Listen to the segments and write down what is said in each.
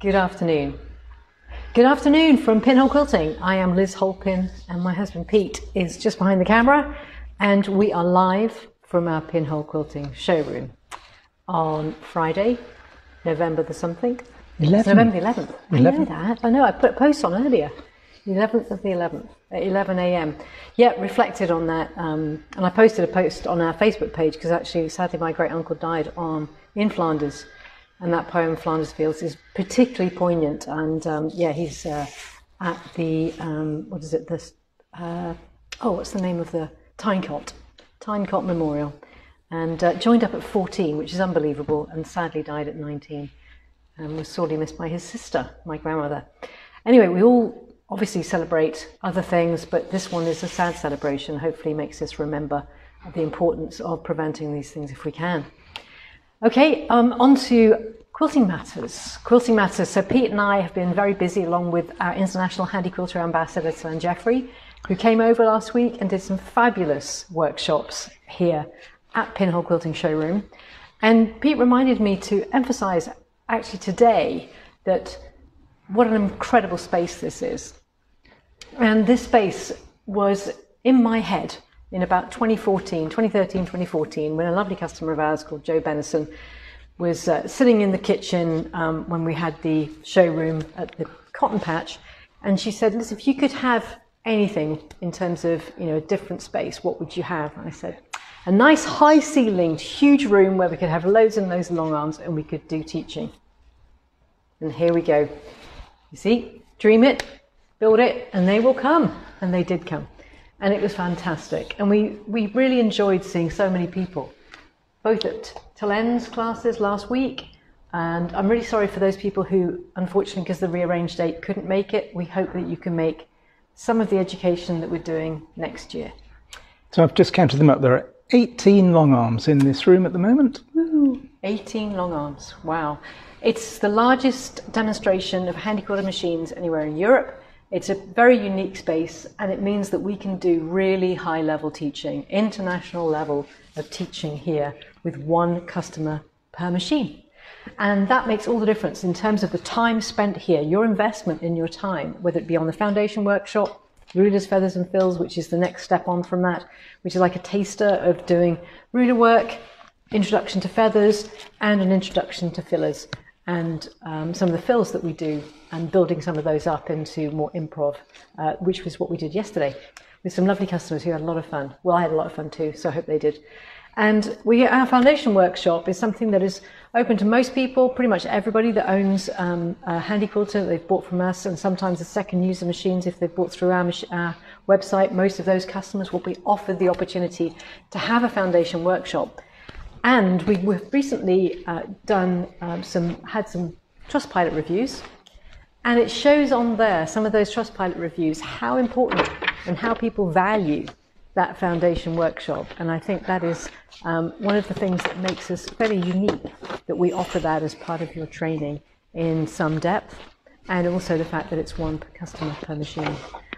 Good afternoon. Good afternoon from Pinhole Quilting. I am Liz Holpin and my husband Pete is just behind the camera, and we are live from our Pinhole Quilting Showroom on Friday, November the something. 11th. It's November the 11th. I know that. I know. I put a post on earlier. The 11th of the 11th at 11 a.m. Yeah, reflected on that. And I posted a post on our Facebook page because actually, sadly, my great uncle died in Flanders. And that poem, Flanders Fields, is particularly poignant. And yeah, he's at the, what is it? This, what's the name of the Tynecott Memorial. And joined up at 14, which is unbelievable, and sadly died at 19. And was sorely missed by his sister, my grandmother. Anyway, we all obviously celebrate other things, but this one is a sad celebration. Hopefully makes us remember the importance of preventing these things if we can. Okay, on to quilting matters. Quilting matters. So Pete and I have been very busy along with our international Handi Quilter ambassador, Telene Jeffrey, who came over last week and did some fabulous workshops here at Pinhole Quilting Showroom. And Pete reminded me to emphasize actually today that what an incredible space this is. And this space was in my head in about 2013, 2014, when a lovely customer of ours called Joe Benison was sitting in the kitchen when we had the showroom at the Cotton Patch. And she said, listen, if you could have anything in terms of, a different space, what would you have? And I said, a nice high ceilinged, huge room where we could have loads and loads of long arms and we could do teaching. And here we go. You see, dream it, build it, and they will come. And they did come. And it was fantastic. And we really enjoyed seeing so many people, both at Telene's classes last week. And I'm really sorry for those people who, unfortunately, because of the rearranged date, couldn't make it. We hope that you can make some of the education that we're doing next year. So I've just counted them up. There are 18 long arms in this room at the moment. Woo, 18 long arms. Wow. It's the largest demonstration of Handi Quilter machines anywhere in Europe. It's a very unique space, and it means that we can do really high-level teaching, international level of teaching here with one customer per machine. And that makes all the difference in terms of the time spent here, your investment in your time, whether it be on the foundation workshop, rulers, feathers and fills, which is the next step on from that, which is like a taster of doing ruler work, introduction to feathers, and an introduction to fillers. And some of the fills that we do, and building some of those up into more improv, which was what we did yesterday with some lovely customers who had a lot of fun. Well, I had a lot of fun too, so I hope they did. And our foundation workshop is something that is open to most people, pretty much everybody that owns a Handi Quilter that they've bought from us, and sometimes the second user machines if they've bought through our website. Most of those customers will be offered the opportunity to have a foundation workshop. And we've recently had some Trustpilot reviews, and it shows on there, some of those Trustpilot reviews, how important and how people value that foundation workshop. And I think that is one of the things that makes us very unique, that we offer that as part of your training in some depth, and also the fact that it's one customer per machine.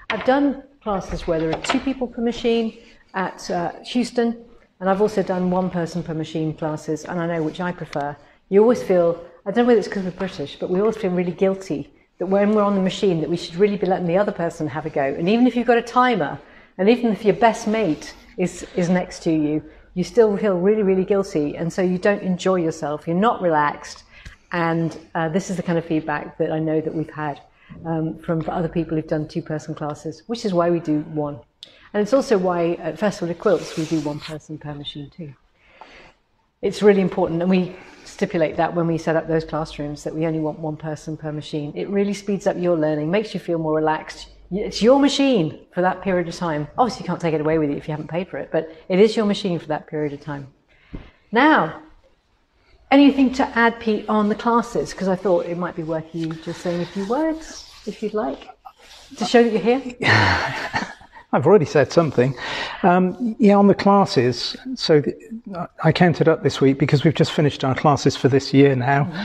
I've done classes where there are 2 people per machine at Houston, and I've also done 1 person per machine classes, and I know which I prefer. You always feel, I don't know whether it's because we're British, but we always feel really guilty that when we're on the machine that we should really be letting the other person have a go. And even if you've got a timer, and even if your best mate is next to you, you still feel really, really guilty, and so you don't enjoy yourself, you're not relaxed. And this is the kind of feedback that I know that we've had from other people who've done 2-person classes, which is why we do 1. And it's also why at Festival of Quilts we do 1 person per machine too. It's really important, and we stipulate that when we set up those classrooms, that we only want 1 person per machine. It really speeds up your learning, makes you feel more relaxed. It's your machine for that period of time. Obviously you can't take it away with you if you haven't paid for it, but it is your machine for that period of time. Now, anything to add, Pete, on the classes? Because I thought it might be worth you just saying a few words, if you'd like, to show that you're here. I've already said something. Yeah, on the classes, so I counted up this week because we've just finished our classes for this year now. Mm-hmm.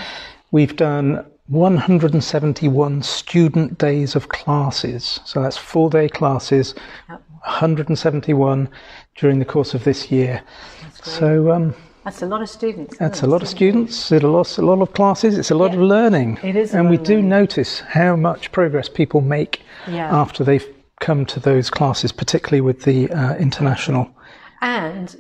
We've done 171 student days of classes. So that's 4-day classes, yep. 171 during the course of this year. So That's a lot of students. That's a lot of students, it's a lot of classes, it's a lot of learning. It is. And we do notice how much progress people make after they've come to those classes, particularly with the international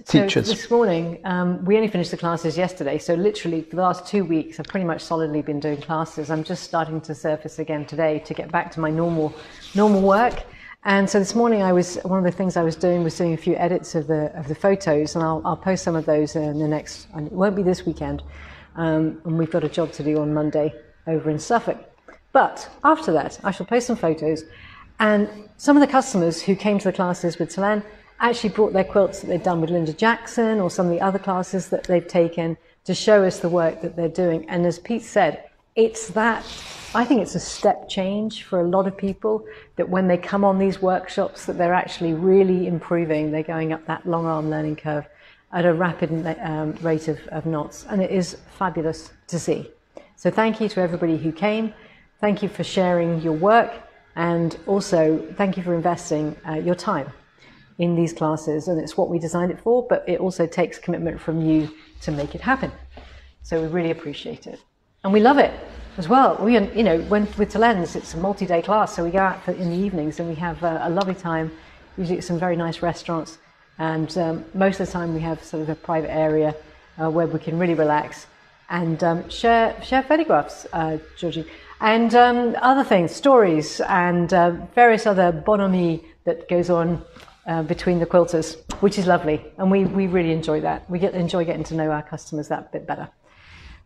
teachers. So this morning, we only finished the classes yesterday, so literally for the last 2 weeks I've pretty much solidly been doing classes. I'm just starting to surface again today to get back to my normal work. And so this morning one of the things I was doing was doing a few edits of the photos, and I'll post some of those in the next, and it won't be this weekend, and we've got a job to do on Monday over in Suffolk. But after that, I shall post some photos, and some of the customers who came to the classes with Telene actually brought their quilts that they've done with Linda Jackson or some of the other classes that they've taken to show us the work that they're doing. And as Pete said, I think it's a step change for a lot of people, that when they come on these workshops that they're actually really improving. They're going up that long arm learning curve at a rapid rate of knots, and it is fabulous to see. So thank you to everybody who came. Thank you for sharing your work, and also thank you for investing your time in these classes. And it's what we designed it for, but it also takes commitment from you to make it happen. So we really appreciate it, and we love it as well. We, when with Telene, it's a multi-day class, so we go out in the evenings and we have a lovely time, usually at some very nice restaurants, and most of the time we have sort of a private area where we can really relax and share photographs, Georgie, and other things, stories, and various other bonhomie that goes on between the quilters, which is lovely, and we really enjoy that. We enjoy getting to know our customers that bit better.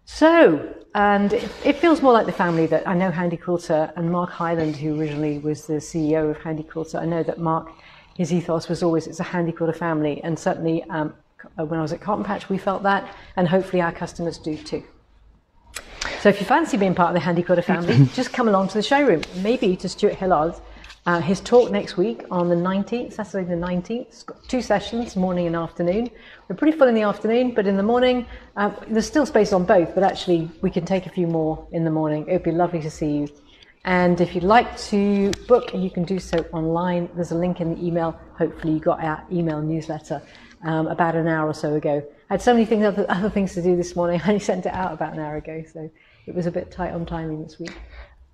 So, and it feels more like the family. That I know Handi Quilter and Mark Hyland, who originally was the CEO of Handi Quilter. I know that Mark, his ethos was always, it's a Handi Quilter family, and certainly when I was at Cotton Patch we felt that, and hopefully our customers do too. So if you fancy being part of the Handi Quilter family, just come along to the showroom, maybe to Stuart Hillard. His talk next week on the 19th, Saturday the 19th. It's got 2 sessions, morning and afternoon. We're pretty full in the afternoon, but in the morning, there's still space on both, but actually we can take a few more in the morning. It would be lovely to see you. And if you'd like to book, you can do so online. There's a link in the email. Hopefully you got our email newsletter about an hour or so ago. I had so many other things to do this morning. I only sent it out about an hour ago, so it was a bit tight on timing this week.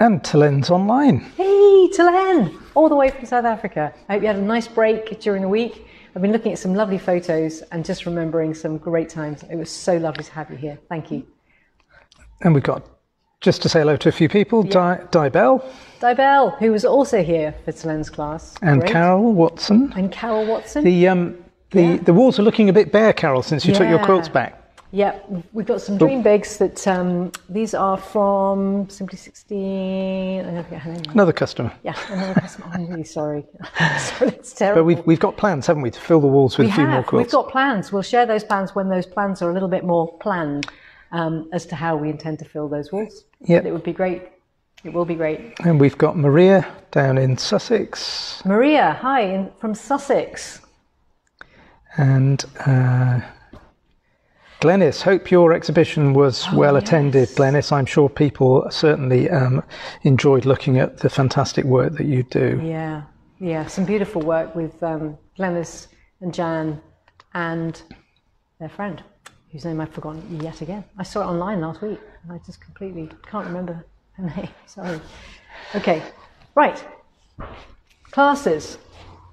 And Telene's online. Hey, Telene! All the way from South Africa. I hope you had a nice break during the week. I've been looking at some lovely photos and just remembering some great times. It was so lovely to have you here. Thank you. And we've got, just to say hello to a few people, Di Bell, who was also here for Telene's class. And great. Carol Watson. The walls are looking a bit bare, Carol, since you took your quilts back. Yeah, we've got some Dream Bigs that these are from Simply 16. I don't forget her name. Another customer. Yeah, another customer. I'm really sorry. It's terrible. But we've got plans, haven't we, to fill the walls with a few more quilts? We've got plans. We'll share those plans when those plans are a little bit more planned as to how we intend to fill those walls. Yeah, it would be great. It will be great. And we've got Maria down in Sussex. Maria, hi, from Sussex. And Glenys, hope your exhibition was well attended, Glenys. I'm sure people certainly enjoyed looking at the fantastic work that you do. Yeah, some beautiful work with Glenys and Jan and their friend, whose name I've forgotten yet again. I saw it online last week, and I just completely can't remember her name. Sorry. Okay, right. Classes.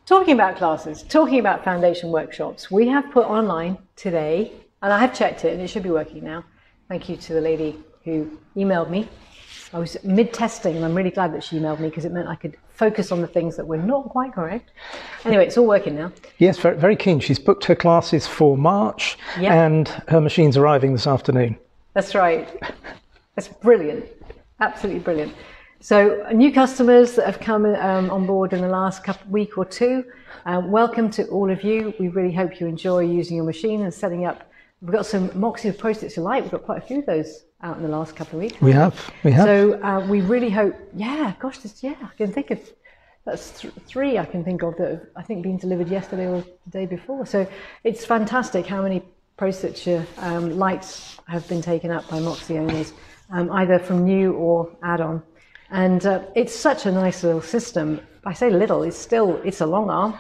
Talking about classes, talking about foundation workshops, we have put online today, and I have checked it and it should be working now. Thank you to the lady who emailed me. I was mid-testing and I'm really glad that she emailed me because it meant I could focus on the things that were not quite correct. Anyway, it's all working now. Yes, very, very keen. She's booked her classes for March and her machine's arriving this afternoon. That's right. That's brilliant. Absolutely brilliant. So new customers that have come on board in the last week or two, welcome to all of you. We really hope you enjoy using your machine and setting up. We've got some Moxie Post-its you like. We've got quite a few of those out in the last couple of weeks. We have. So we really hope, I can think of, that's 3 I can think of that have, I think, been delivered yesterday or the day before. So it's fantastic how many Post-it lights have been taken up by Moxie owners, either from new or add-on. And it's such a nice little system. I say little, it's a long arm.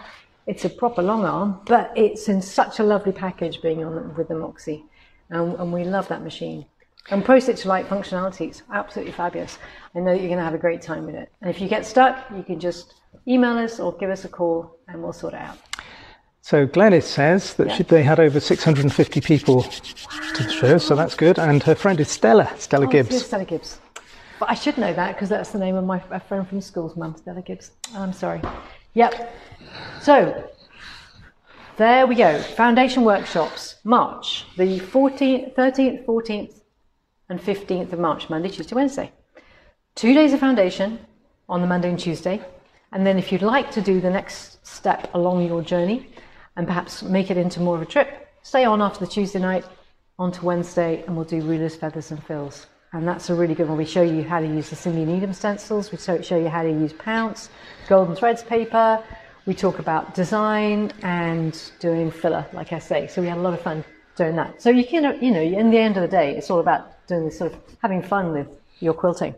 It's a proper long arm, but it's in such a lovely package being on with the Moxie. and we love that machine. And pro-stitch-like functionality is absolutely fabulous. I know that you're going to have a great time with it. And if you get stuck, you can just email us or give us a call and we'll sort it out. So Glenys says that they had over 650 people to the show, so that's good. And her friend is Stella Gibbs. Yes, Stella Gibbs. But I should know that because that's the name of my friend from school's mum, Stella Gibbs. I'm sorry. Yep. So there we go. Foundation workshops, March, the 13th, 14th and 15th of March, Monday, Tuesday, Wednesday. 2 days of foundation on the Monday and Tuesday. And then if you'd like to do the next step along your journey and perhaps make it into more of a trip, stay on after the Tuesday night onto Wednesday and we'll do rulers, feathers and fills. And that's a really good one. We show you how to use the Cindy Needham stencils. We show you how to use Pounce, golden threads paper. We talk about design and doing filler, like I say. So we had a lot of fun doing that. So you can, in the end of the day, it's all about doing this sort of having fun with your quilting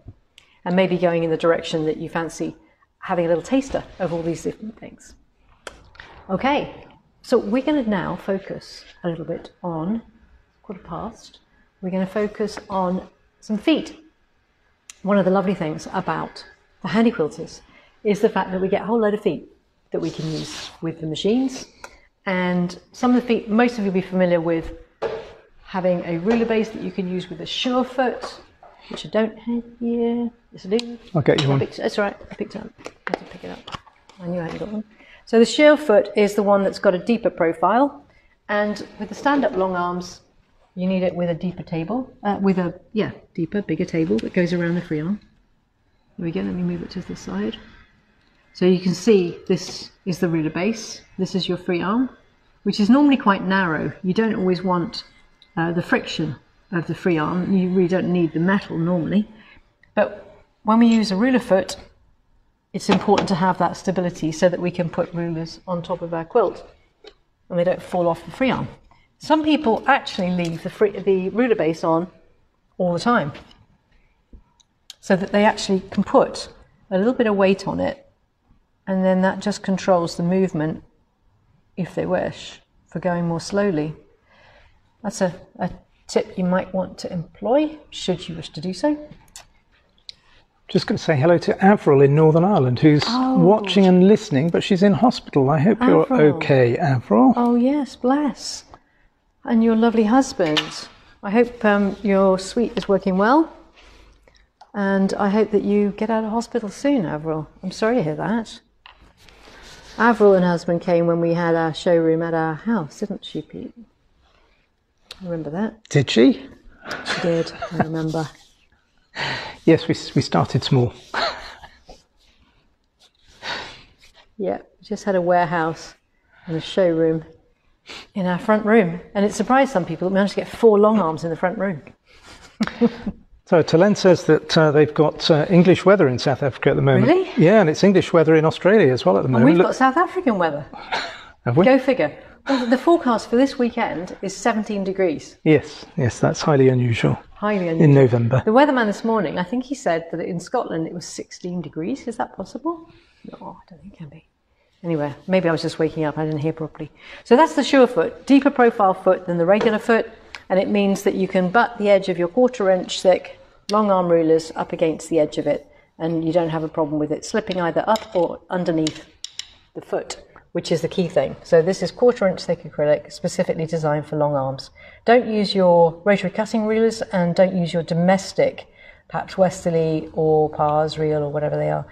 and maybe going in the direction that you fancy having a little taster of all these different things. Okay, so we're going to now focus a little bit on, quarter past, we're going to focus on some feet. One of the lovely things about the Handi quilters is the fact that we get a whole load of feet that we can use with the machines. And some of the feet, most of you will be familiar with having a ruler base that you can use with a sure foot, which I don't have here. Yes, I do. I'll get you one. That's all right. I picked it up. I had to pick it up. I knew I hadn't got one. So the sheer foot is the one that's got a deeper profile, and with the stand-up long arms, you need it with a deeper table, deeper, bigger table that goes around the free arm. There we go. Let me move it to the side. So you can see this is the ruler base. This is your free arm, which is normally quite narrow. You don't always want the friction of the free arm. You really don't need the metal normally. But when we use a ruler foot, it's important to have that stability so that we can put rulers on top of our quilt and they don't fall off the free arm. Some people actually leave the ruler base on all the time so that they actually can put a little bit of weight on it, and then that just controls the movement, if they wish, for going more slowly. That's a tip you might want to employ, should you wish to do so. Just going to say hello to Avril in Northern Ireland, who's watching and listening, but she's in hospital. I hope you're okay, Avril. Oh, yes, bless. And your lovely husband. I hope your suite is working well. And I hope that you get out of hospital soon, Avril. I'm sorry to hear that. Avril and her husband came when we had our showroom at our house, didn't she, Pete? Remember that? Did she? She did, I remember. Yes, we started small. Yeah, we just had a warehouse and a showroom in our front room. And it surprised some people that we managed to get 4 long arms in the front room. So Telene says that they've got English weather in South Africa at the moment. Really? Yeah, and it's English weather in Australia as well at the moment. And we've got South African weather. Have we? Go figure. Well, the forecast for this weekend is 17 degrees. Yes, that's highly unusual. Highly unusual. In November. The weatherman this morning, I think he said that in Scotland it was 16 degrees. Is that possible? No, I don't think it can be. Anyway, maybe I was just waking up. I didn't hear properly. So that's the sure foot, deeper profile foot than the regular foot. And it means that you can butt the edge of your 1/4 inch thick long arm rulers up against the edge of it. And you don't have a problem with it slipping either up or underneath the foot, which is the key thing. So this is 1/4 inch thick acrylic, specifically designed for long arms. Don't use your rotary cutting rulers and don't use your domestic, perhaps Westerly or Pars Reel or whatever they are.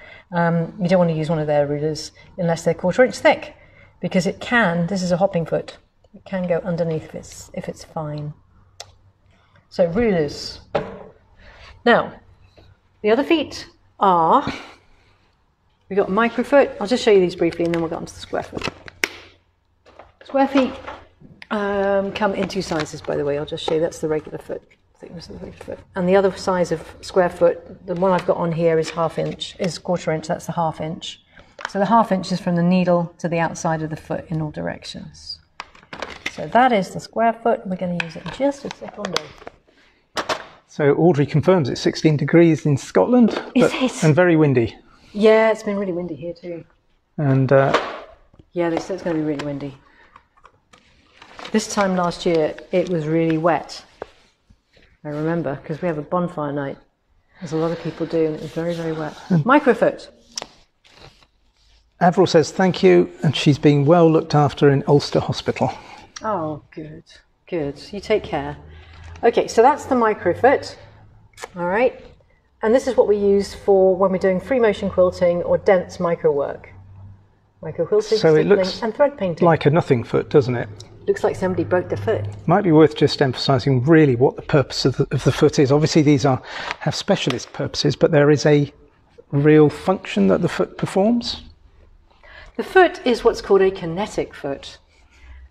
You don't want to use one of their rulers unless they're 1/4 inch thick, because it can, this is a hopping foot, it can go underneath if it's fine. So rulers. Now, the other feet are, we've got microfoot. I'll just show you these briefly and then we'll get on to the square foot. Square feet come in 2 sizes, by the way. I'll just show you. That's the regular foot, thickness of the regular foot. And the other size of square foot, the one I've got on here is 1/2 inch, is 1/4 inch, that's the 1/2 inch. So the 1/2 inch is from the needle to the outside of the foot in all directions. So that is the square foot. We're going to use it in just a second. So Audrey confirms it's 16 degrees in Scotland, and very windy. Yeah, it's been really windy here too. And yeah, they said it's going to be really windy. This time last year, it was really wet I remember, because we have a bonfire night, as a lot of people do, and it was very, very wet. Microfoot. Avril says thank you, and she's being well looked after in Ulster Hospital. Oh, good, good. You take care. Okay, so that's the microfoot. All right. And this is what we use for when we're doing free motion quilting or dense micro work. Micro quilting, so it looks and thread painting. like a nothing foot, doesn't it? Looks like somebody broke the foot. Might be worth just emphasising really what the purpose of the foot is. Obviously these have specialist purposes, but there is a real function that the foot performs. The foot is what's called a kinetic foot.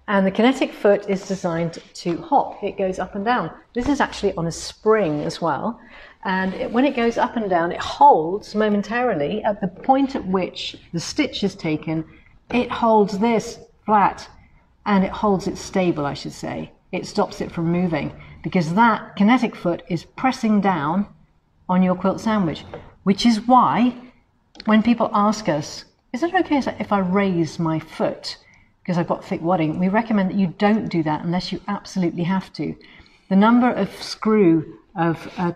And the kinetic foot is designed to hop. It goes up and down. This is actually on a spring as well. And when it goes up and down, it holds momentarily at the point at which the stitch is taken. It holds this flat, and it holds it stable, I should say. It stops it from moving, because that kinetic foot is pressing down on your quilt sandwich, which is why when people ask us, is it okay if I raise my foot because I've got thick wadding, we recommend that you don't do that unless you absolutely have to. The number of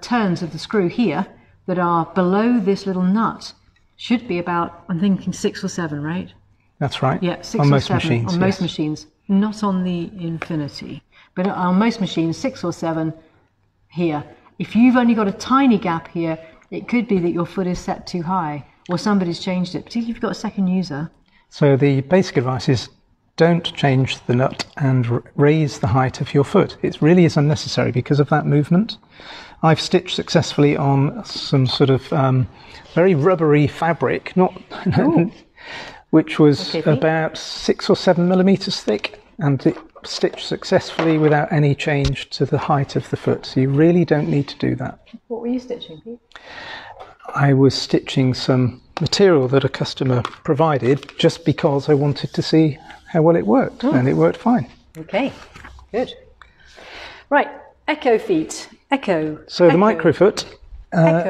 turns of the screw here that are below this little nut should be about, I'm thinking 6 or 7, right? That's right. Yeah, 6 on or most 7 machines, on most machines, not on the Infinity, but on most machines 6 or 7 here. If you've only got a tiny gap here, it could be that your foot is set too high or somebody's changed it, particularly if you've got a second user. So the basic advice is don't change the nut and raise the height of your foot. It really is unnecessary because of that movement. I've stitched successfully on some sort of very rubbery fabric, which was about 6 or 7 millimeters thick, and it stitched successfully without any change to the height of the foot. So you really don't need to do that. What were you stitching, Pete? I was stitching some material that a customer provided just because I wanted to see how well it worked, and it worked fine. Okay, good. Right, echo feet. Echo. So the microfoot,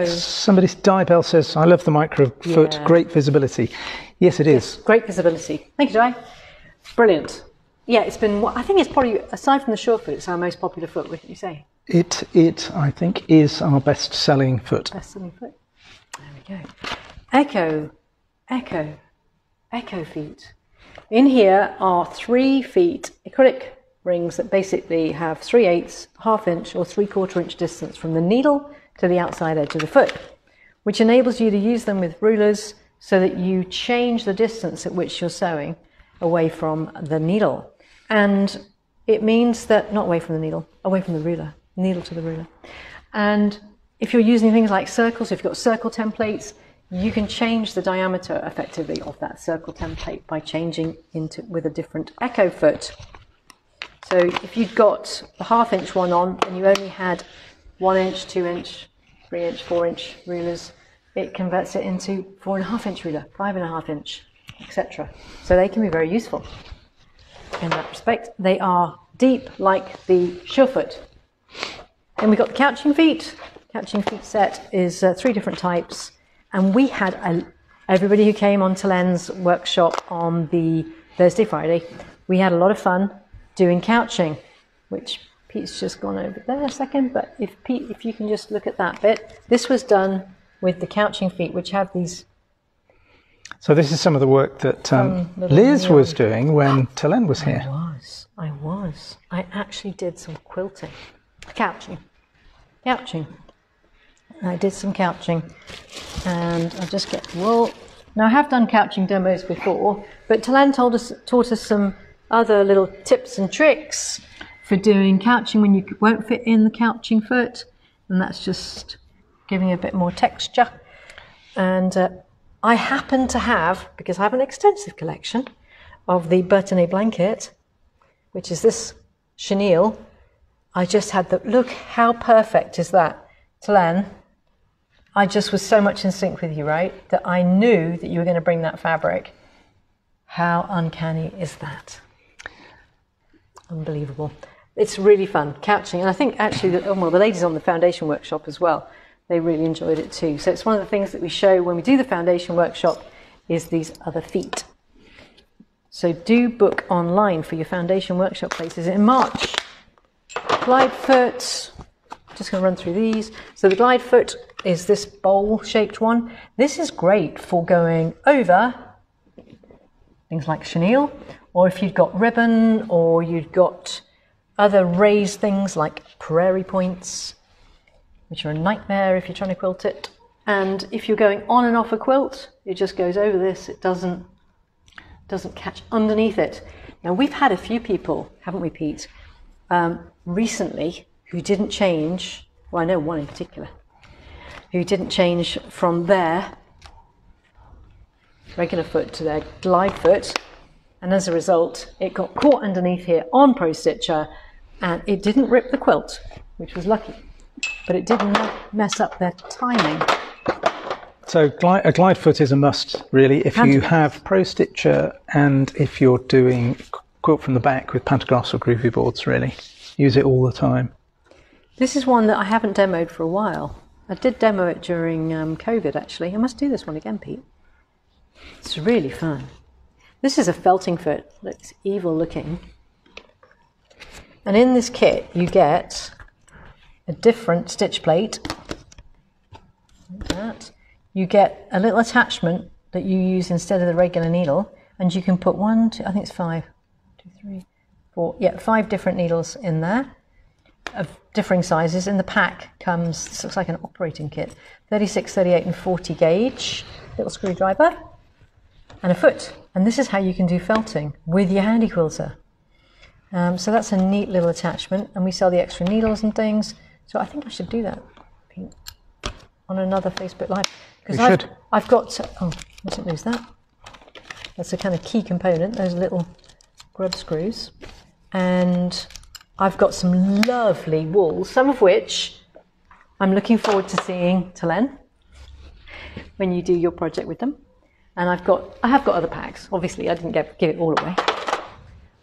somebody, Di says, I love the microfoot, great visibility. Yes, it is. Great visibility. Thank you, Di. Brilliant. Yeah, it's been, I think it's probably, aside from the Surefoot, it's our most popular foot, wouldn't you say? It I think, is our best-selling foot. Best-selling foot. There we go. Echo feet. In here are 3 feet acrylic rings that basically have 3/8, ½ inch or 3/4 inch distance from the needle to the outside edge of the foot, which enables you to use them with rulers so that you change the distance at which you're sewing away from the needle. And it means that, not away from the needle, away from the ruler, needle to the ruler. And if you're using things like circles, if you've got circle templates, you can change the diameter effectively of that circle template by changing with a different echo foot. So if you've got a ½ inch one on and you only had 1 inch, 2 inch, 3 inch, 4 inch rulers, it converts it into 4.5 inch ruler, 5.5 inch, etc. So they can be very useful in that respect. They are deep like the Surefoot. And we've got the couching feet. Couching feet set is 3 different types. And we had everybody who came on Telene's workshop on the Thursday, Friday, we had a lot of fun doing couching, which Pete's just gone over there a second, but if you can just look at that bit, this was done with the couching feet, which have these. So this is some of the work that Liz was doing when Telene was here. I actually did some quilting, couching. I did some couching, and I'll just get wool. Now I have done couching demos before, but Telene taught us some other little tips and tricks for doing couching when you won't fit in the couching foot, and that's just giving a bit more texture. And I happen to have, because I have an extensive collection of the Burtonnet blanket, which is this chenille. I just had look how perfect is that, Telene. I just was so much in sync with you, right? That I knew that you were going to bring that fabric. How uncanny is that? Unbelievable. It's really fun, couching. And I think actually, the ladies on the foundation workshop as well, they really enjoyed it too. So it's one of the things that we show when we do the foundation workshop is these other feet. So do book online for your foundation workshop places in March. Glide foot, just going to run through these. So the glide foot is this bowl-shaped one. This is great for going over things like chenille, or if you've got ribbon, or you've got other raised things like prairie points, which are a nightmare if you're trying to quilt it. And if you're going on and off a quilt, it just goes over this. It doesn't catch underneath it. Now, we've had a few people, haven't we, Pete, recently who didn't change, well, I know one in particular, who didn't change from their regular foot to their glide foot, and as a result, it got caught underneath here on Pro Stitcher, and it didn't rip the quilt, which was lucky, but it did mess up their timing. So a glide foot is a must, really, if you have Pro Stitcher and if you're doing quilt from the back with pantographs or groovy boards, really. Use it all the time. This is one that I haven't demoed for a while. I did demo it during COVID, actually. I must do this one again, Pete. It's really fun. This is a felting foot. Looks evil looking. And in this kit, you get a different stitch plate, like that. You get a little attachment that you use instead of the regular needle, and you can put 1, 2, I think it's 5, 2, 3, 4, yeah, 5 different needles in there of differing sizes. In the pack comes, this looks like an operating kit, 36, 38 and 40 gauge, little screwdriver, and a foot. And this is how you can do felting with your Handi Quilter. So that's a neat little attachment, and we sell the extra needles and things. So I think I should do that, Pete, on another Facebook Live. Because I've got, oh, mustn't lose that. That's a kind of key component, those little grub screws. And I've got some lovely wools, some of which I'm looking forward to seeing Telene when you do your project with them. And I have got other packs. Obviously, I didn't give it all away.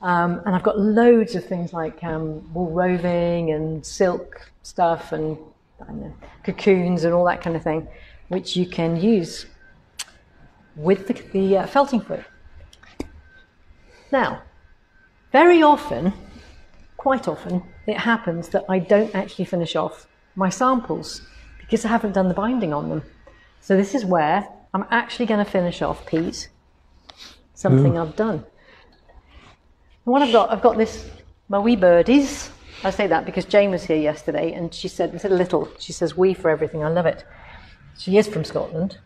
And I've got loads of things like wool roving and silk stuff and I don't know, cocoons and all that kind of thing, which you can use with the felting foot. Now, very often, quite often, it happens that I don't actually finish off my samples because I haven't done the binding on them. So this is where I'm actually going to finish off, Pete, something I've done. And what I've got this, my wee birdies. I say that because Jane was here yesterday and she said, instead of little, she says wee for everything. I love it. She is from Scotland.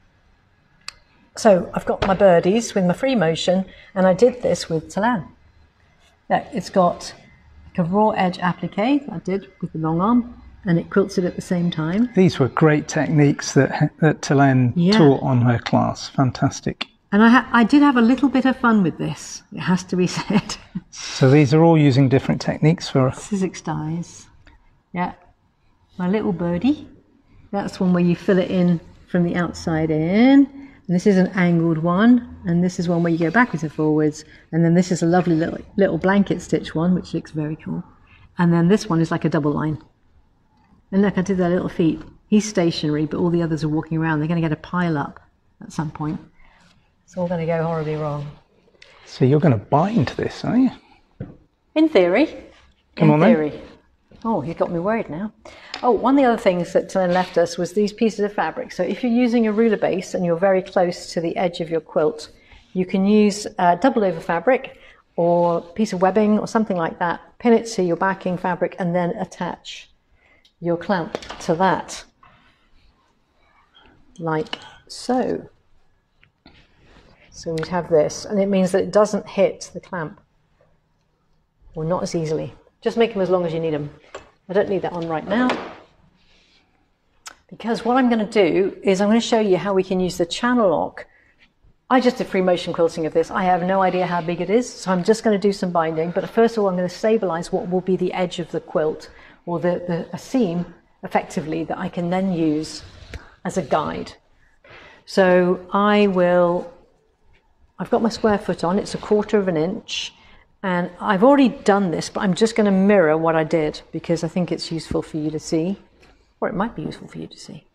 So I've got my birdies with my free motion, and I did this with Telene. Yeah, it's got like a raw edge applique that I did with the long arm, and it quilts it at the same time. These were great techniques that Telene taught on her class. Fantastic. And I did have a little bit of fun with this, it has to be said. So these are all using different techniques for... Sizzix dies. Yeah. My little birdie. That's one where you fill it in from the outside in. And this is an angled one. And this is one where you go backwards and forwards. And then this is a lovely little blanket stitch one, which looks very cool. And then this one is like a double line. And look, I did their little feet. He's stationary, but all the others are walking around. They're going to get a pile up at some point. It's all going to go horribly wrong. So you're going to bind this, are you? In theory. Come on then. Oh, you got me worried now. Oh, one of the other things that Telene left us was these pieces of fabric. So if you're using a ruler base and you're very close to the edge of your quilt, you can use double over fabric or a piece of webbing or something like that. Pin it to your backing fabric and then attach your clamp to that, like so. So we'd have this, and it means that it doesn't hit the clamp, or not as easily. Just make them as long as you need them. I don't need that on right now, because what I'm going to do is I'm going to show you how we can use the channel lock. I just did free motion quilting of this. I have no idea how big it is, so I'm just going to do some binding. But first of all, I'm going to stabilize what will be the edge of the quilt, or a seam, effectively, that I can then use as a guide. So I've got my square foot on, it's 1/4 of an inch, and I've already done this, but I'm just going to mirror what I did because I think it's useful for you to see, or it might be useful for you to see.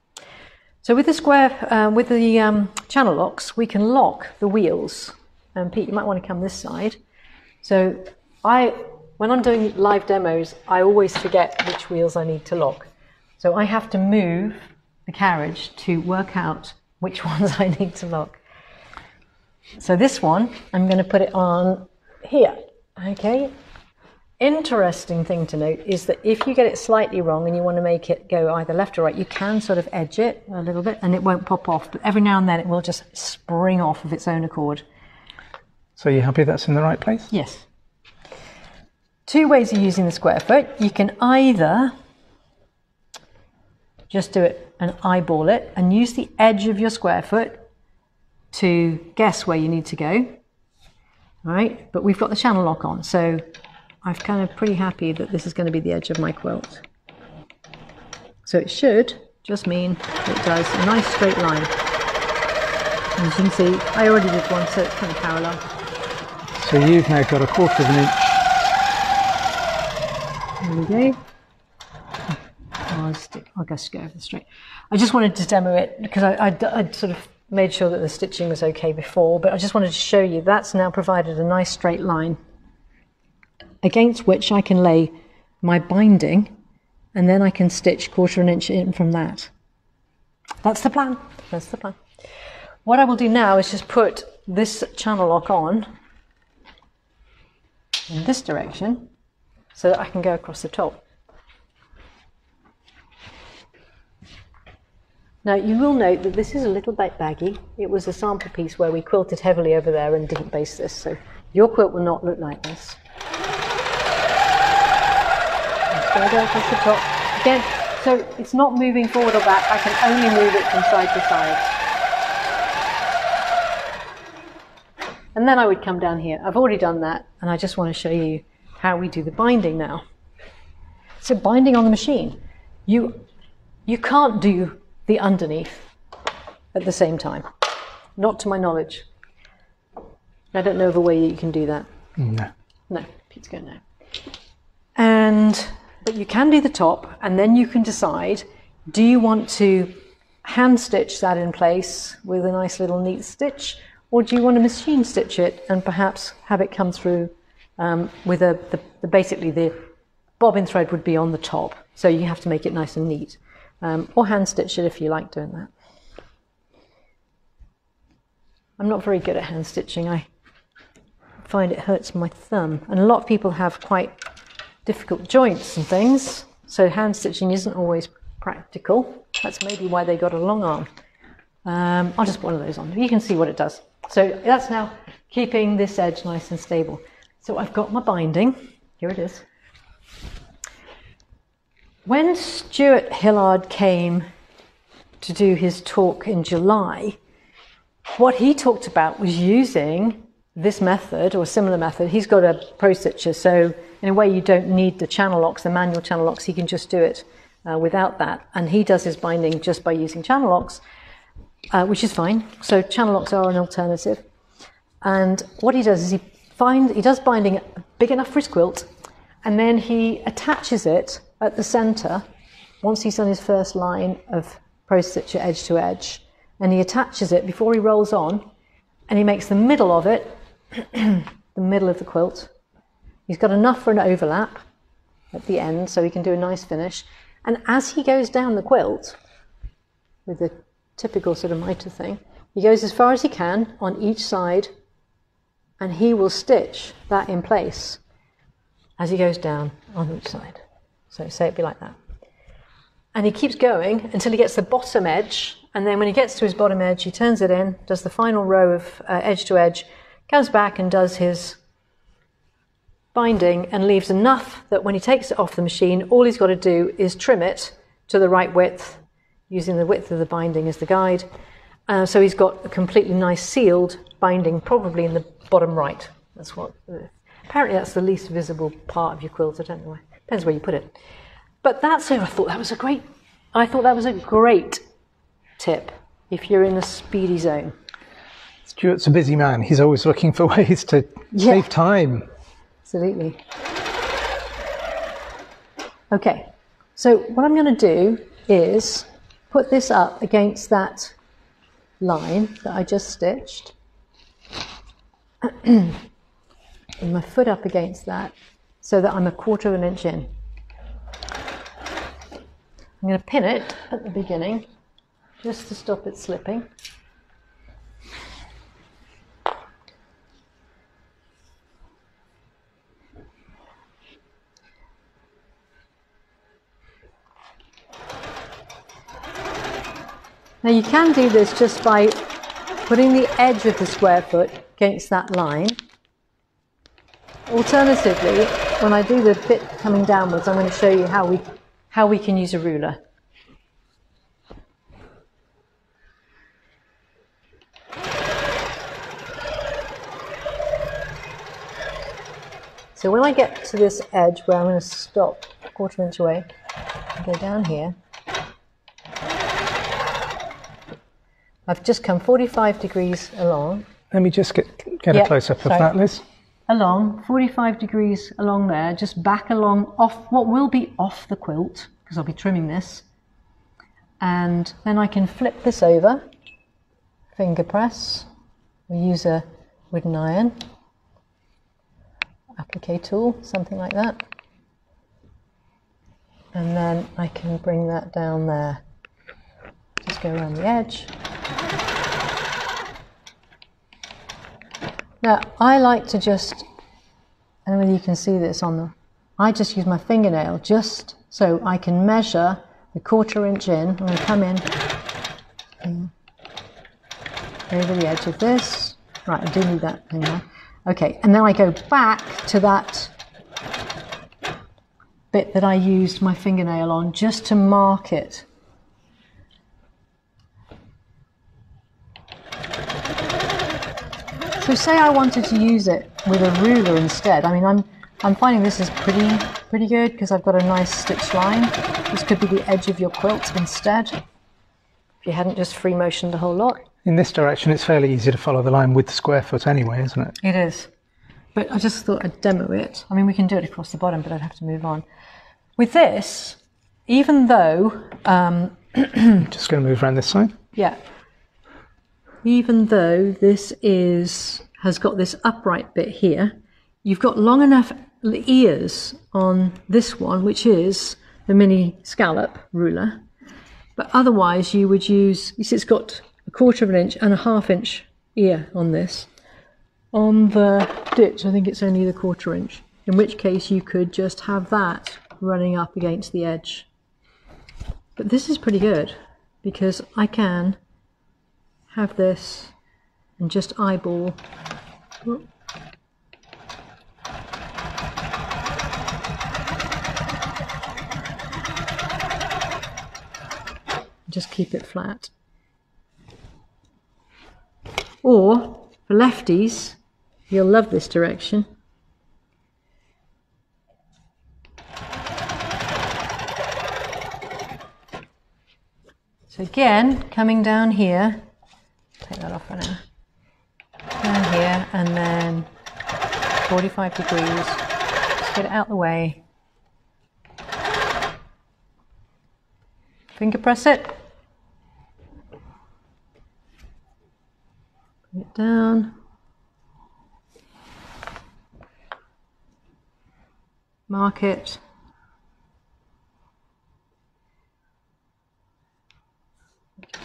So with the channel locks, we can lock the wheels. And Pete, you might want to come this side. So when I'm doing live demos, I always forget which wheels I need to lock. So I have to move the carriage to work out which ones I need to lock. So this one, I'm going to put it on here, okay? Interesting thing to note is that if you get it slightly wrong and you want to make it go either left or right, you can sort of edge it a little bit and it won't pop off, but every now and then it will just spring off of its own accord. So you're happy that's in the right place? Yes. Two ways of using the square foot. You can either just do it and eyeball it and use the edge of your square foot to guess where you need to go. All right, but we've got the channel lock on, so I'm kind of pretty happy that this is going to be the edge of my quilt. So it should just mean it does a nice straight line. And as you can see, I already did one, so it's kind of parallel. So you've now got 1/4 of an inch. There we go. I'll just go over straight. I just wanted to demo it because I'd sort of made sure that the stitching was okay before, but I just wanted to show you that's now provided a nice straight line against which I can lay my binding, and then I can stitch 1/4 an inch in from that. That's the plan. That's the plan. What I will do now is just put this channel lock on in this direction so that I can go across the top. Now you will note that this is a little bit baggy. It was a sample piece where we quilted heavily over there and didn't base this, so your quilt will not look like this. I'm just going to go across the top again, so it's not moving forward or back. I can only move it from side to side. And then I would come down here. I've already done that, and I just want to show you how we do the binding now. So binding on the machine, you can't do the underneath at the same time, not to my knowledge. I don't know of a way you can do that. No. No, Pete's going no. But you can do the top, and then you can decide, do you want to hand stitch that in place with a nice little neat stitch, or do you want to machine stitch it and perhaps have it come through with basically the bobbin thread would be on the top, so you have to make it nice and neat. Or hand stitch it if you like doing that. I'm not very good at hand stitching. I find it hurts my thumb, and a lot of people have quite difficult joints and things, so hand stitching isn't always practical. That's maybe why they got a long arm. I'll just put one of those on. You can see what it does. So that's now keeping this edge nice and stable. So I've got my binding. Here it is. When Stuart Hillard came to do his talk in July, what he talked about was using this method or a similar method. He's got a pro stitcher, so in a way you don't need the channel locks, the manual channel locks. He can just do it without that. And he does his binding just by using channel locks, which is fine. So channel locks are an alternative. And what he does is he does binding big enough for his quilt, and then he attaches it at the center once he's done his first line of pro stitcher edge to edge, and he attaches it before he rolls on, and he makes the middle of it the middle of the quilt. He's got enough for an overlap at the end so he can do a nice finish, and as he goes down the quilt with the typical sort of mitre thing, he goes as far as he can on each side, and he will stitch that in place as he goes down on each side. So say it'd be like that. And he keeps going until he gets the bottom edge, and then when he gets to his bottom edge, he turns it in, does the final row of edge to edge, comes back and does his binding, and leaves enough that when he takes it off the machine, all he's got to do is trim it to the right width, using the width of the binding as the guide. So he's got a completely nice sealed binding, probably in the bottom right. That's what. Apparently that's the least visible part of your quilt. I don't know why. Depends where you put it. But that's it. I thought that was a great tip if you're in a speedy zone. Stuart's a busy man. He's always looking for ways to save time. Absolutely. Okay, so what I'm going to do is put this up against that line that I just stitched, and my foot up against that so that I'm 1/4 of an inch in. I'm going to pin it at the beginning just to stop it slipping. Now you can do this just by putting the edge of the square foot against that line. Alternatively, when I do the bit coming downwards, I'm going to show you how we can use a ruler. So when I get to this edge where I'm going to stop a 1/4 inch away, I go down here. I've just come 45 degrees along. Let me just get a close-up of that, Liz. Along, 45 degrees along there, just back along off what will be off the quilt, because I'll be trimming this. And then I can flip this over, finger press, we use a wooden iron, applique tool, something like that. And then I can bring that down there. Just go around the edge. Now, I like to just, I don't know whether you can see this I just use my fingernail just so I can measure the 1/4 inch in. I'm going to come in over the edge of this. Right, I do need that thing there. Okay, and then I go back to that bit that I used my fingernail on just to mark it. So say I wanted to use it with a ruler instead. I mean, I'm finding this is pretty good because I've got a nice stitch line. This could be the edge of your quilt instead, if you hadn't just free motioned the whole lot. In this direction, it's fairly easy to follow the line with the square foot anyway, isn't it? It is. But I just thought I'd demo it. I mean, we can do it across the bottom, but I'd have to move on. With this, even though... just going to move around this side. Yeah. Even though this has got this upright bit here, you've got long enough ears on this one, which is the mini scallop ruler. But otherwise you would use, you see it's got a 1/4 inch and a 1/2 inch ear on this. On the ditch, I think it's only the 1/4 inch, in which case you could just have that running up against the edge. But this is pretty good because I can have this and just eyeball. Just keep it flat. Or for lefties, you'll love this direction. So again, coming down here, take that off for now. Down here and then 45 degrees. Just get it out the way. Finger press it. Bring it down. Mark it.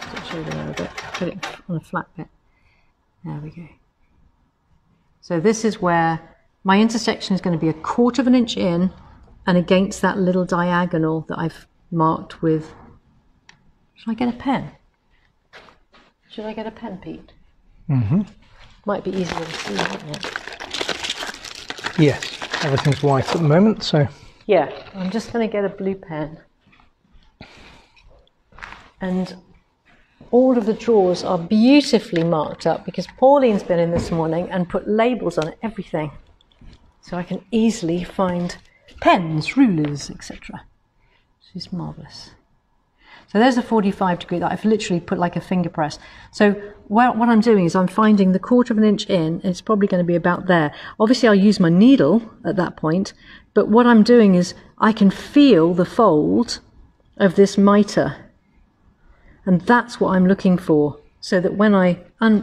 Stitch over there a bit. Put it on a flat bit. There we go. So this is where my intersection is going to be a 1/4 inch in and against that little diagonal that I've marked with. Should I get a pen? Should I get a pen, Pete? Mm-hmm. Might be easier to see, wouldn't it? Yes, everything's white at the moment, so... Yeah, I'm just going to get a blue pen. And all of the drawers are beautifully marked up because Pauline's been in this morning and put labels on everything. So I can easily find pens, rulers, etc. She's marvellous. So there's a 45 degree that I've literally put like a finger press. So what I'm doing is I'm finding the 1/4 inch in, and it's probably going to be about there. Obviously I'll use my needle at that point, but what I'm doing is I can feel the fold of this mitre. And that's what I'm looking for, so that when I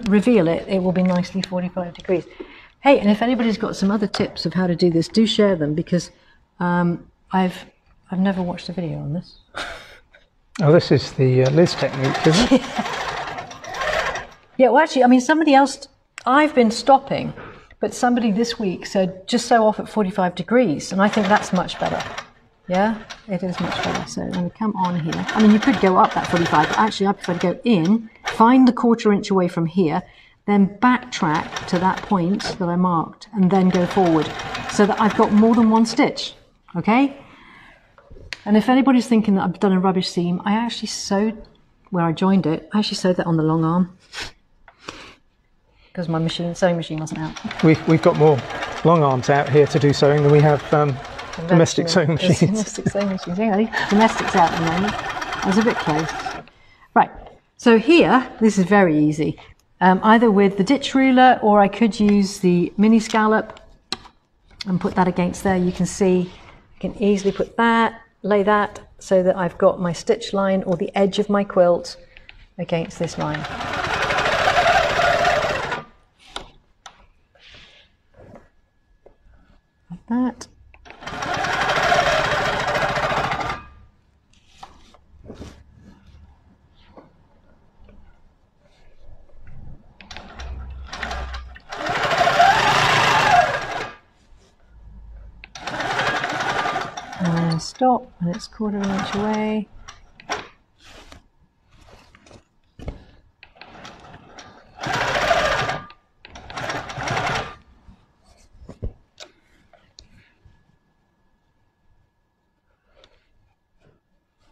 reveal it, it will be nicely 45 degrees. Hey, and if anybody's got some other tips of how to do this, do share them, because I've never watched a video on this. Oh, this is the Liz technique, isn't it? Yeah, well, actually, I mean, somebody else, I've been stopping, but somebody this week said just sew off at 45 degrees, and I think that's much better. Yeah, it is much better. So I'm going to come on here. I mean, you could go up that 45, but actually I prefer to go in, find the 1/4 inch away from here, then backtrack to that point that I marked, and then go forward, so that I've got more than one stitch, okay? And if anybody's thinking that I've done a rubbish seam, I actually sewed, where I joined it, I actually sewed that on the long arm, because my sewing machine wasn't out. We've got more long arms out here to do sewing than we have domestic sewing machines. Domestic sewing machines, yeah, domestic's out at the moment. I was a bit close. Right, so here, this is very easy. Either with the ditch ruler, or I could use the mini scallop and put that against there. You can see I can easily put that, lay that, so that I've got my stitch line or the edge of my quilt against this line. Like that. And then stop, and it's 1/4 inch away.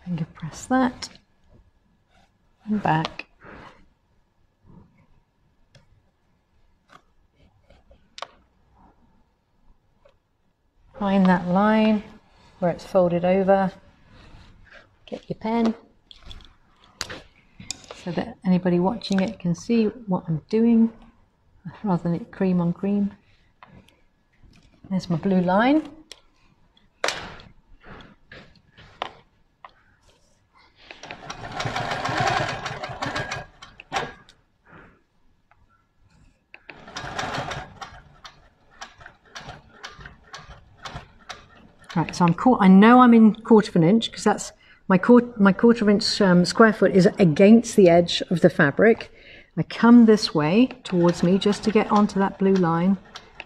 Finger press that, and back. Find that line where it's folded over. Get your pen so that anybody watching it can see what I'm doing, rather than it cream on cream. There's my blue line. Right, so I know I'm in 1/4 inch, because that's my 1/4 inch square foot is against the edge of the fabric. I come this way towards me just to get onto that blue line,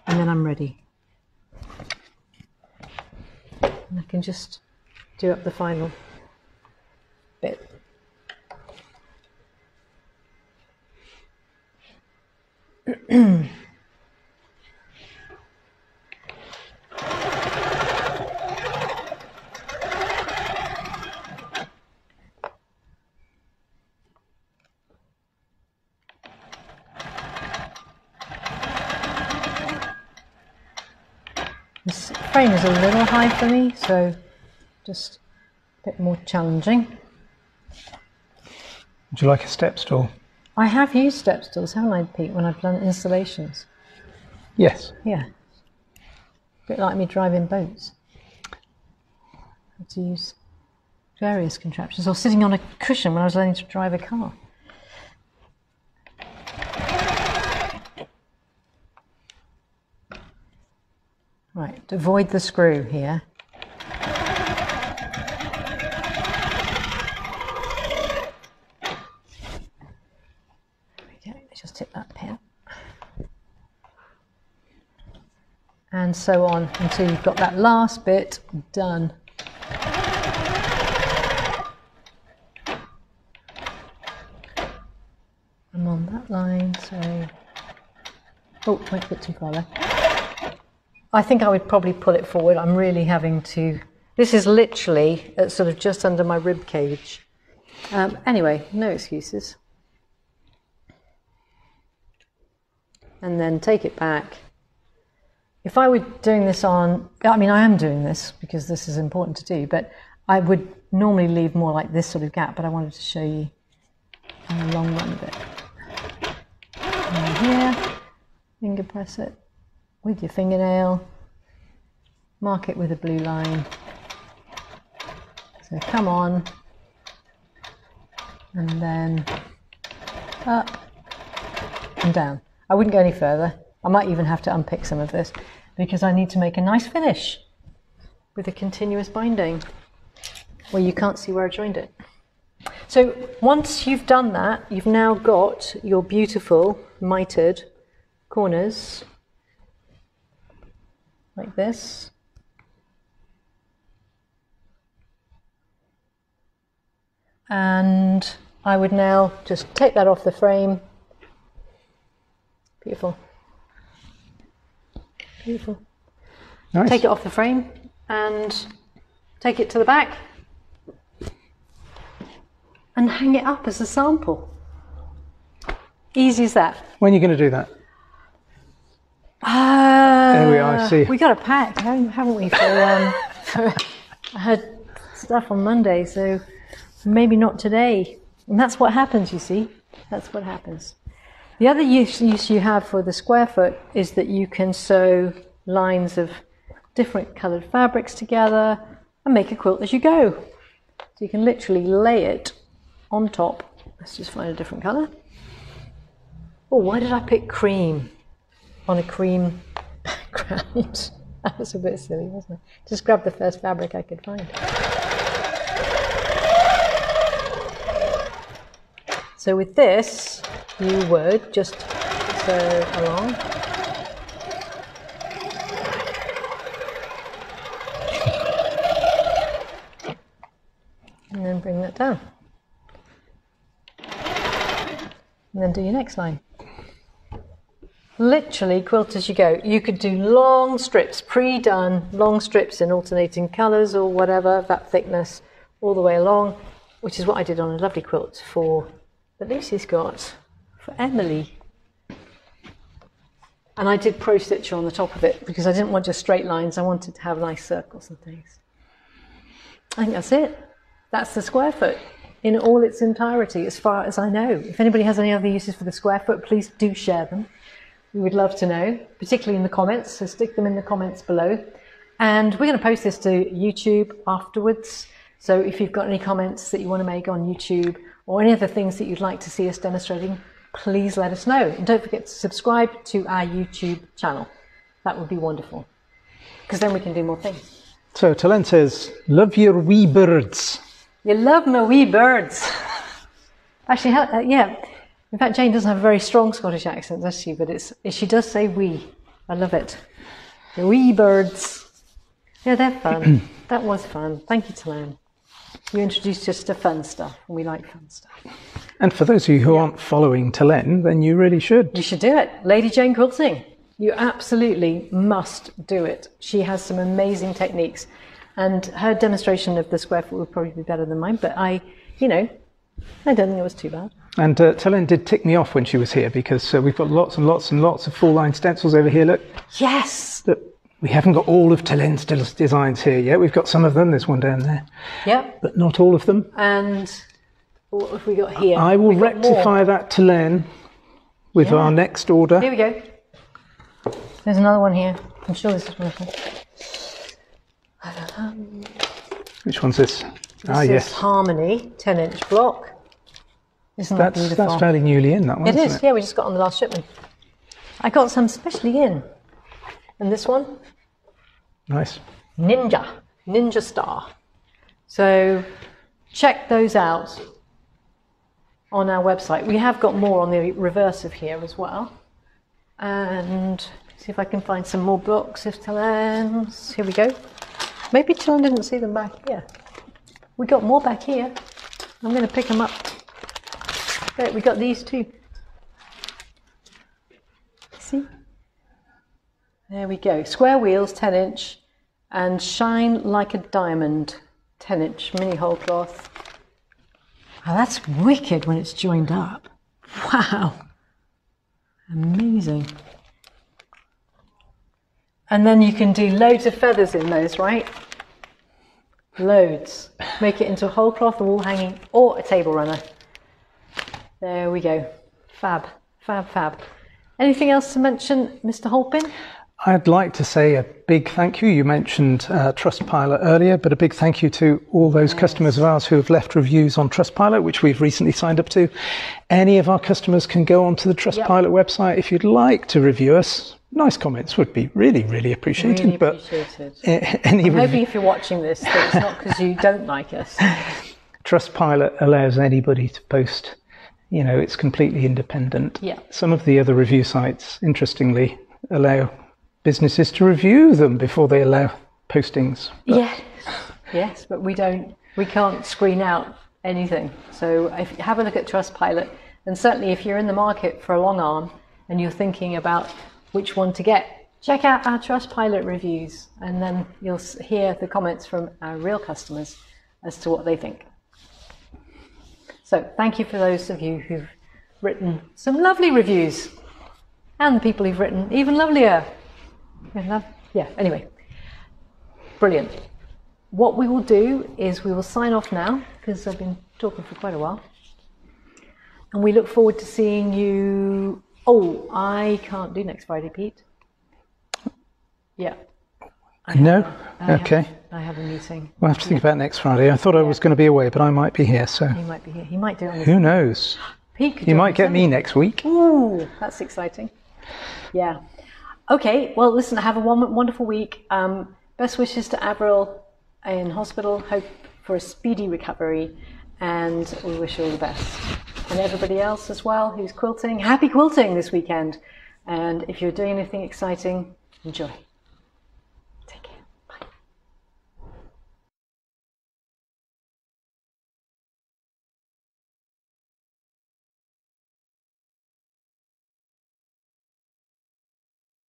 and then I'm ready. And I can just do up the final bit. This frame is a little high for me, so just a bit more challenging. Would you like a step stool? I have used step stools, haven't I, Pete, when I've done installations? Yes. Yeah. A bit like me driving boats. I had to use various contraptions, or sitting on a cushion when I was learning to drive a car. Right, to avoid the screw here. Okay, just hit that pin. And so on until you've got that last bit done. I'm on that line, so... Oh, went a bit too far there. I think I would probably pull it forward. I'm really having to... This is literally sort of just under my rib cage. Anyway, no excuses. And then take it back. If I were doing this on... I mean, I am doing this because this is important to do, but I would normally leave more like this sort of gap, but I wanted to show you in the long run bit. And here, finger press it with your fingernail, mark it with a blue line. So come on, and then up and down. I wouldn't go any further. I might even have to unpick some of this because I need to make a nice finish with a continuous binding where you can't see where I joined it. So once you've done that, you've now got your beautiful mitered corners like this. And I would now just take that off the frame. Beautiful. Beautiful. Nice. Take it off the frame and take it to the back and hang it up as a sample. Easy as that. When are you going to do that? There we are, I see. We got it packed, haven't we? I had stuff on Monday, so maybe not today. And that's what happens, you see. That's what happens. The other use you have for the square foot is that you can sew lines of different coloured fabrics together and make a quilt as you go. So you can literally lay it on top. Let's just find a different colour. Oh, why did I pick cream on a cream background? That was a bit silly, wasn't it? Just grab the first fabric I could find. So with this, you would just sew along. And then bring that down. And then do your next line. Literally quilt as you go. You could do long strips, pre-done, long strips in alternating colours or whatever, that thickness, all the way along, which is what I did on a lovely quilt that Lucy's got for Emily. And I did pro stitcher on the top of it because I didn't want just straight lines, I wanted to have nice circles and things. I think that's it. That's the square foot in all its entirety as far as I know. If anybody has any other uses for the square foot, please do share them. We would love to know, particularly in the comments, so stick them in the comments below. And we're going to post this to YouTube afterwards. So if you've got any comments that you want to make on YouTube or any other things that you'd like to see us demonstrating, please let us know. And don't forget to subscribe to our YouTube channel. That would be wonderful, because then we can do more things. So Telene says, love your wee birds. You love my wee birds. Actually, yeah. In fact, Jane doesn't have a very strong Scottish accent, does she? But she does say wee. I love it. The wee birds. Yeah, they're fun. That was fun. Thank you, Telene. You introduced us to fun stuff, and we like fun stuff. And for those of you who aren't following Telene, then you really should. You should do it. Lady Jane Quilting. You absolutely must do it. She has some amazing techniques. And her demonstration of the square foot would probably be better than mine, but I don't think it was too bad. And Telene did tick me off when she was here because we've got lots and lots and lots of full line stencils over here. Look. Yes. Look, we haven't got all of Telene's designs here yet. We've got some of them. There's one down there. Yep. But not all of them. And what have we got here? I will rectify that, Telene, with our next order. Here we go. There's another one here. I'm sure this is one of them. Which one's this? This is Harmony 10-inch block. Isn't that beautiful? That's fairly newly in, that one, It is, isn't it? yeah, we just got on the last shipment. I got some specially in. And this one? Nice. Ninja Star. So check those out on our website. We have got more on the reverse of here as well. And see if I can find some more blocks of Telene's. Here we go. Maybe Telene didn't see them back here. We got more back here. I'm going to pick them up. Okay, we got these too. See? There we go. Square wheels, 10-inch, and Shine Like a Diamond, 10-inch mini whole cloth. Oh, that's wicked when it's joined up. Wow. Amazing. And then you can do loads of feathers in those, right? Loads. Make it into a whole cloth, a wall hanging, or a table runner. There we go. Fab, fab, fab. Anything else to mention, Mr. Holpin? I'd like to say a big thank you. You mentioned Trustpilot earlier, but a big thank you to all those customers of ours who have left reviews on Trustpilot, which we've recently signed up to. Any of our customers can go onto the Trustpilot website if you'd like to review us. Nice comments would be really, really appreciated. Really appreciated. I'm hoping if you're watching this, that it's not because you don't like us. Trustpilot allows anybody to post. You know, it's completely independent. Yeah. Some of the other review sites, interestingly, allow businesses to review them before they allow postings. But Yes, but we can't screen out anything. So if you have a look at Trustpilot, and certainly if you're in the market for a long arm and you're thinking about which one to get, check out our Trustpilot reviews, and then you'll hear the comments from our real customers as to what they think. So thank you for those of you who've written some lovely reviews, and the people who've written even lovelier. Yeah, anyway, brilliant. What we will do is we will sign off now, because I've been talking for quite a while. And we look forward to seeing you. Oh, I can't do next Friday, Pete. Yeah. No? Okay. I have a meeting. We'll have to think about next Friday. I thought I was going to be away, but I might be here, so. He might be here. He might do it on his Who knows? Pete could You do it might on get his me own. next week. Ooh, that's exciting. Yeah. Okay, well, listen, have a wonderful week. Best wishes to Avril in hospital. Hope for a speedy recovery, and we wish you all the best. And everybody else as well who's quilting, happy quilting this weekend. And if you're doing anything exciting, enjoy.